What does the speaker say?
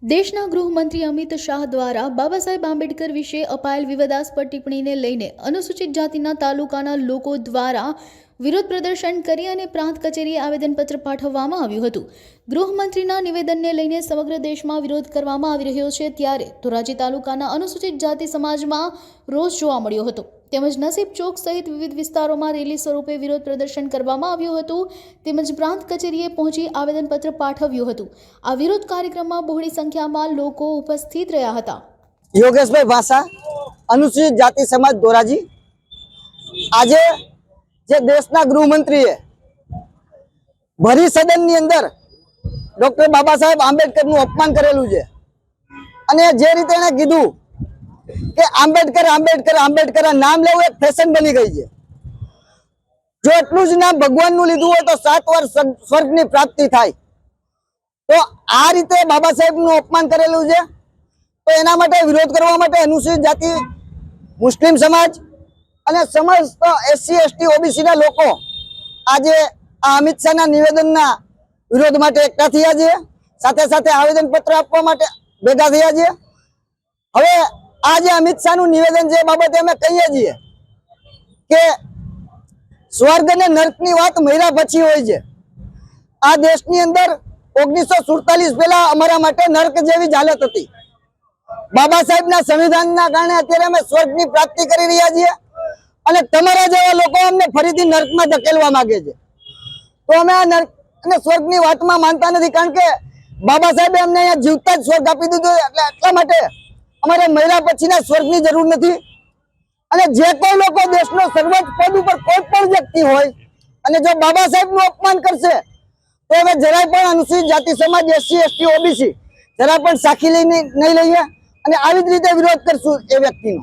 દેશના ગૃહમંત્રી અમિત શાહ દ્વારા બાબા સાહેબ આંબેડકર વિશે અપાયેલ વિવાદાસ્પદ ટિપ્પણીને લઈને અનુસૂચિત જાતિના તાલુકાના લોકો દ્વારા વિરોધ પ્રદર્શન કરી અને પ્રાંત કચેરીએ આવેદનપત્ર પાઠવવામાં આવ્યું હતું। ગૃહમંત્રીના નિવેદનને લઈને સમગ્ર દેશમાં વિરોધ કરવામાં આવી રહ્યો છે, ત્યારે ધોરાજી તાલુકાના અનુસૂચિત જાતિ સમાજમાં રોષ જોવા મળ્યો હતો। તેમજ નસીબ ચોક સહિત વિવિધ વિસ્તારોમાં રેલી સ્વરૂપે વિરોધ પ્રદર્શન કરવામાં આવ્યું હતું, તેમજ પ્રાંત કચેરીએ પહોંચી આવેદનપત્ર પાઠવ્યું હતું। આ વિરોધ કાર્યક્રમમાં બહોળી સંખ્યામાં લોકો ઉપસ્થિત રહ્યા હતા। યોગેશભાઈ ભાષા, અનુસૂચિત જાતિ સમાજ ધોરાજી। આજે જે દેશના ગૃહમંત્રીએ ભરી સદનની અંદર ડોક્ટર બાબા સાહેબ આંબેડકરનું અપમાન કરેલું છે અને જે રીતે એને કીધું કે આંબેડકર આંબેડકર આંબેડકર નામ લેવું એક ફેશન બની ગઈ છે। જો એટલું જ નામ ભગવાનનું લીધું હોય તો 7 વાર સ્વર્ગની પ્રાપ્તિ થાય, તો આ રીતે બાબા સાહેબનું અપમાન કરેલું છે। તો એના માટે વિરોધ કરવા માટે અનુસૂચિત જાતિ, મુસ્લિમ સમાજ અને સમસ્ત એસસી એસટી ઓબીસી ના લોકો આજે આ અમિત શાહના નિવેદનના વિરોધ માટે એકઠા થયા છે, સાથે સાથે આવેદનપત્ર આપવા માટે ભેગા થયા છે। હવે આ જે અમિત શાહનું નિવેદન છે એ બાબતે અમે કહીએ છીએ કે સ્વર્ગ અને નર્કની વાત મર્યા પછી હોય છે। આ દેશની અંદર 1947 પહેલા અમારા માટે નર્ક જેવી જ હાલત હતી। બાબા સાહેબના સંવિધાનના કારણે અત્યારે અમે સ્વર્ગની પ્રાપ્તિ કરી રહ્યા છીએ અને તમારા જેવા લોકો અમને ફરીથી નર્કમાં ધકેલવા માંગે છે। તો અમે આ નર્ક અને સ્વર્ગની વાતમાં માનતા નથી, કારણ કે બાબા સાહેબે અમને અહીંયા જીવતા જ સ્વર્ગ આપી દીધું, એટલે એટલા માટે અમારે મર્યા પછીના સ્વર્ગની જરૂર નથી। અને જે કોઈ લોકો દેશનો સર્વોચ્ચ પદ ઉપર કોઈ પણ વ્યક્તિ હોય અને જો બાબા સાહેબનું અપમાન કરશે તો અમે જરાય પણ અનુસૂચિત જાતિ સમાજ, એસસી એસટી ઓબીસી જરા પણ સાખી લઈને નહીં લઈએ અને આવી જ રીતે વિરોધ કરશું એ વ્યક્તિનો।